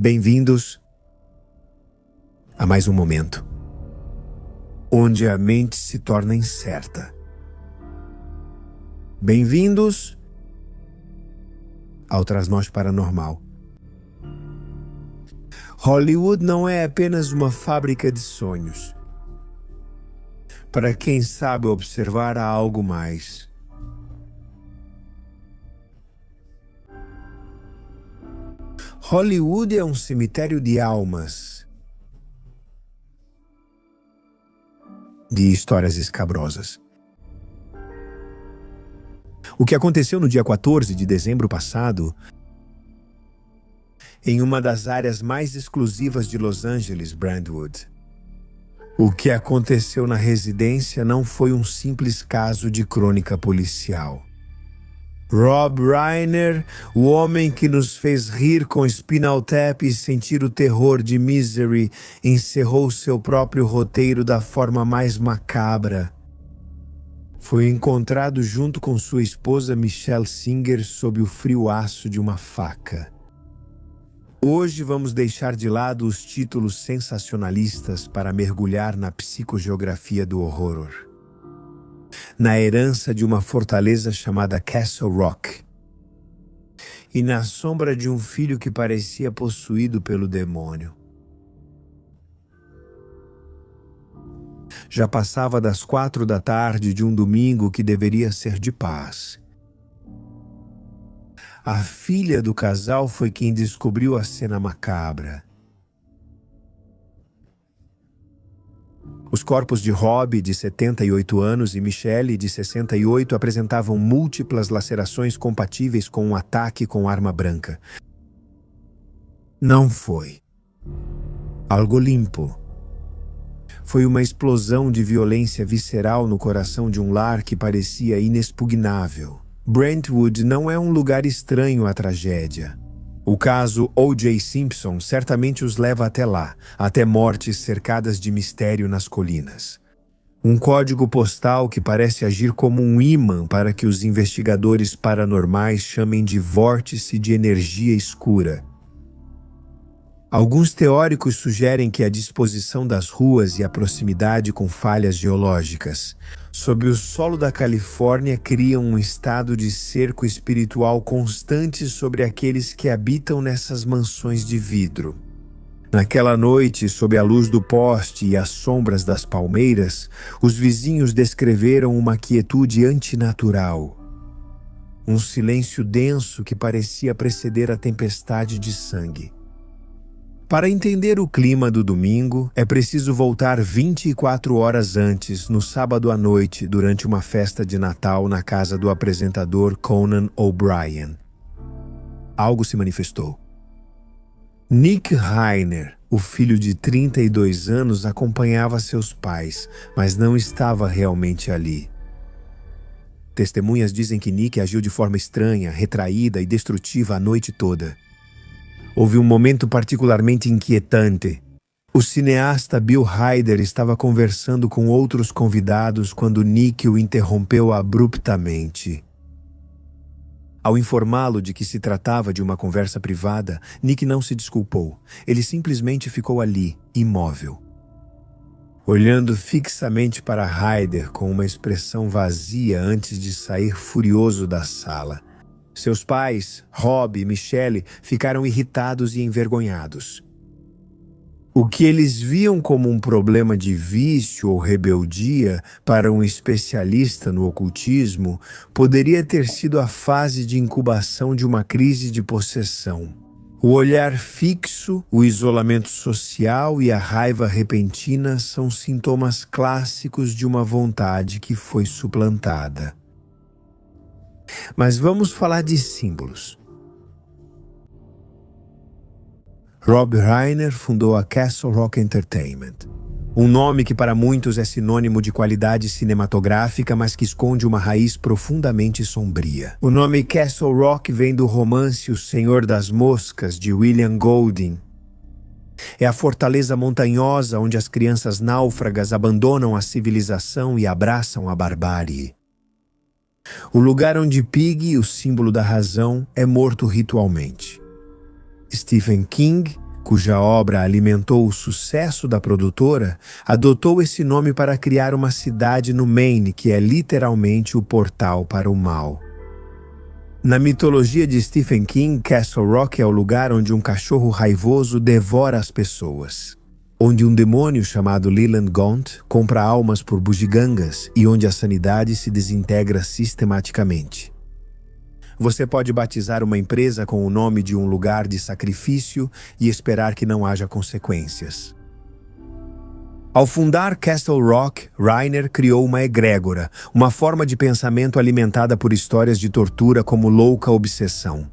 Bem-vindos a mais um momento onde a mente se torna incerta. Bem-vindos ao Trasnoche Paranormal. Hollywood não é apenas uma fábrica de sonhos. Para quem sabe observar, há algo mais. Hollywood é um cemitério de almas, de histórias escabrosas. O que aconteceu no dia 14 de dezembro passado, em uma das áreas mais exclusivas de Los Angeles, Brentwood. O que aconteceu na residência não foi um simples caso de crônica policial. Rob Reiner, o homem que nos fez rir com Spinal Tap e sentir o terror de Misery, encerrou seu próprio roteiro da forma mais macabra. Foi encontrado junto com sua esposa Michelle Singer sob o frio aço de uma faca. Hoje vamos deixar de lado os títulos sensacionalistas para mergulhar na psicogeografia do horror. Na herança de uma fortaleza chamada Castle Rock. E na sombra de um filho que parecia possuído pelo demônio. Já passava das 4 da tarde de um domingo que deveria ser de paz. A filha do casal foi quem descobriu a cena macabra. Os corpos de Rob, de 78 anos, e Michelle, de 68, apresentavam múltiplas lacerações compatíveis com um ataque com arma branca. Não foi algo limpo. Foi uma explosão de violência visceral no coração de um lar que parecia inexpugnável. Brentwood não é um lugar estranho à tragédia. O caso O.J. Simpson certamente os leva até lá, até mortes cercadas de mistério nas colinas. Um código postal que parece agir como um ímã para que os investigadores paranormais chamem de vórtice de energia escura. Alguns teóricos sugerem que a disposição das ruas e a proximidade com falhas geológicas sob o solo da Califórnia criam um estado de cerco espiritual constante sobre aqueles que habitam nessas mansões de vidro. Naquela noite, sob a luz do poste e as sombras das palmeiras, os vizinhos descreveram uma quietude antinatural. Um silêncio denso que parecia preceder a tempestade de sangue. Para entender o clima do domingo, é preciso voltar 24 horas antes, no sábado à noite, durante uma festa de Natal na casa do apresentador Conan O'Brien. Algo se manifestou. Nick Reiner, o filho de 32 anos, acompanhava seus pais, mas não estava realmente ali. Testemunhas dizem que Nick agiu de forma estranha, retraída e destrutiva a noite toda. Houve um momento particularmente inquietante. O cineasta Bill Hader estava conversando com outros convidados quando Nick o interrompeu abruptamente. Ao informá-lo de que se tratava de uma conversa privada, Nick não se desculpou. Ele simplesmente ficou ali, imóvel, olhando fixamente para Hader com uma expressão vazia antes de sair furioso da sala. Seus pais, Rob e Michelle, ficaram irritados e envergonhados. O que eles viam como um problema de vício ou rebeldia para um especialista no ocultismo poderia ter sido a fase de incubação de uma crise de possessão. O olhar fixo, o isolamento social e a raiva repentina são sintomas clássicos de uma vontade que foi suplantada. Mas vamos falar de símbolos. Rob Reiner fundou a Castle Rock Entertainment. Um nome que para muitos é sinônimo de qualidade cinematográfica, mas que esconde uma raiz profundamente sombria. O nome Castle Rock vem do romance O Senhor das Moscas, de William Golding. É a fortaleza montanhosa onde as crianças náufragas abandonam a civilização e abraçam a barbárie. O lugar onde Pig, o símbolo da razão, é morto ritualmente. Stephen King, cuja obra alimentou o sucesso da produtora, adotou esse nome para criar uma cidade no Maine que é literalmente o portal para o mal. Na mitologia de Stephen King, Castle Rock é o lugar onde um cachorro raivoso devora as pessoas, onde um demônio chamado Leland Gaunt compra almas por bugigangas e onde a sanidade se desintegra sistematicamente. Você pode batizar uma empresa com o nome de um lugar de sacrifício e esperar que não haja consequências. Ao fundar Castle Rock, Reiner criou uma egrégora, uma forma de pensamento alimentada por histórias de tortura como louca obsessão.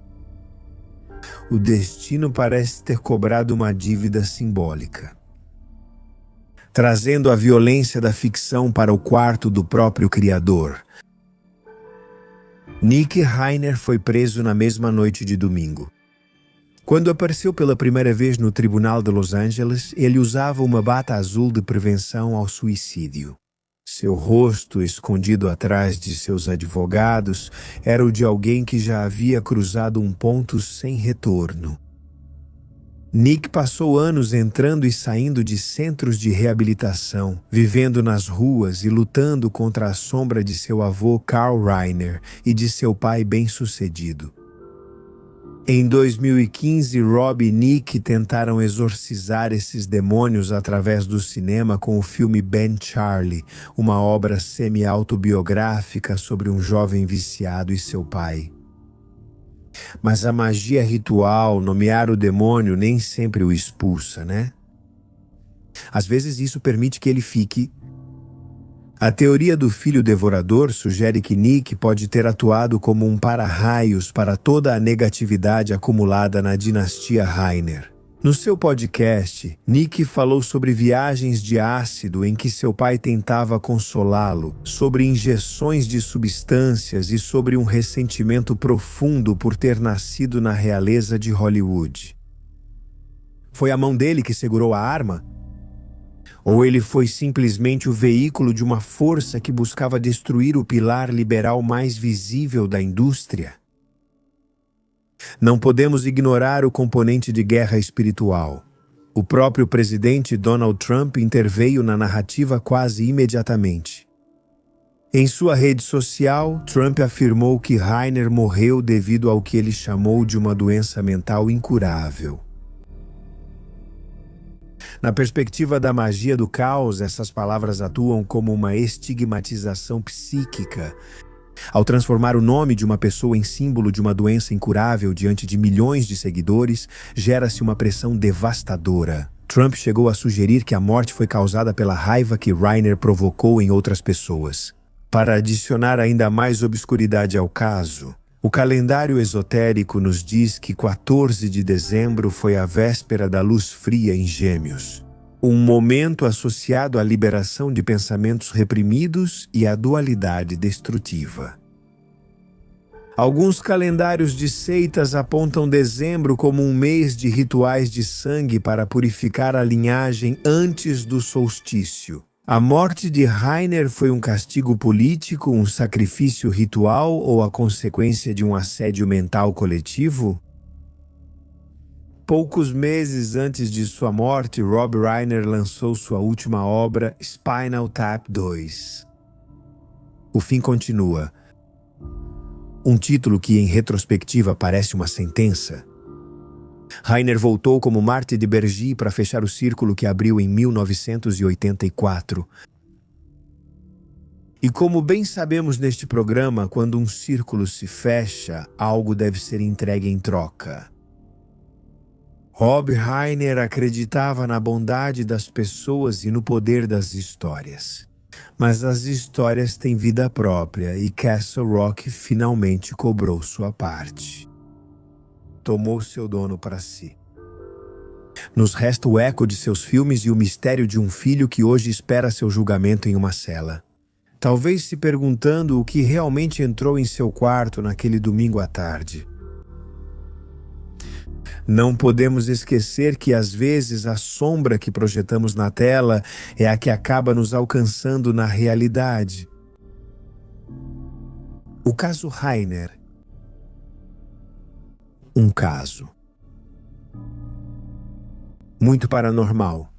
O destino parece ter cobrado uma dívida simbólica, trazendo a violência da ficção para o quarto do próprio criador. Nick Reiner foi preso na mesma noite de domingo. Quando apareceu pela primeira vez no Tribunal de Los Angeles, ele usava uma bata azul de prevenção ao suicídio. Seu rosto, escondido atrás de seus advogados, era o de alguém que já havia cruzado um ponto sem retorno. Nick passou anos entrando e saindo de centros de reabilitação, vivendo nas ruas e lutando contra a sombra de seu avô Carl Reiner e de seu pai bem-sucedido. Em 2015, Rob e Nick tentaram exorcizar esses demônios através do cinema com o filme Ben Charlie, uma obra semi-autobiográfica sobre um jovem viciado e seu pai. Mas a magia ritual, nomear o demônio, nem sempre o expulsa, né? Às vezes isso permite que ele fique. A teoria do filho devorador sugere que Nick pode ter atuado como um para-raios para toda a negatividade acumulada na dinastia Reiner. No seu podcast, Nick falou sobre viagens de ácido em que seu pai tentava consolá-lo, sobre injeções de substâncias e sobre um ressentimento profundo por ter nascido na realeza de Hollywood. Foi a mão dele que segurou a arma? Ou ele foi simplesmente o veículo de uma força que buscava destruir o pilar liberal mais visível da indústria? Não podemos ignorar o componente de guerra espiritual. O próprio presidente Donald Trump interveio na narrativa quase imediatamente. Em sua rede social, Trump afirmou que Reiner morreu devido ao que ele chamou de uma doença mental incurável. Na perspectiva da magia do caos, essas palavras atuam como uma estigmatização psíquica. Ao transformar o nome de uma pessoa em símbolo de uma doença incurável diante de milhões de seguidores, gera-se uma pressão devastadora. Trump chegou a sugerir que a morte foi causada pela raiva que Reiner provocou em outras pessoas. Para adicionar ainda mais obscuridade ao caso, o calendário esotérico nos diz que 14 de dezembro foi a véspera da luz fria em Gêmeos. Um momento associado à liberação de pensamentos reprimidos e à dualidade destrutiva. Alguns calendários de seitas apontam dezembro como um mês de rituais de sangue para purificar a linhagem antes do solstício. A morte de Reiner foi um castigo político, um sacrifício ritual ou a consequência de um assédio mental coletivo? Poucos meses antes de sua morte, Rob Reiner lançou sua última obra, Spinal Tap 2. O fim continua. Um título que, em retrospectiva, parece uma sentença. Reiner voltou como Marty de Bergy para fechar o círculo que abriu em 1984. E como bem sabemos neste programa, quando um círculo se fecha, algo deve ser entregue em troca. Rob Reiner acreditava na bondade das pessoas e no poder das histórias. Mas as histórias têm vida própria e Castle Rock finalmente cobrou sua parte. Tomou seu dono para si. Nos resta o eco de seus filmes e o mistério de um filho que hoje espera seu julgamento em uma cela. Talvez se perguntando o que realmente entrou em seu quarto naquele domingo à tarde. Não podemos esquecer que, às vezes, a sombra que projetamos na tela é a que acaba nos alcançando na realidade. O caso Reiner. Um caso. muito paranormal.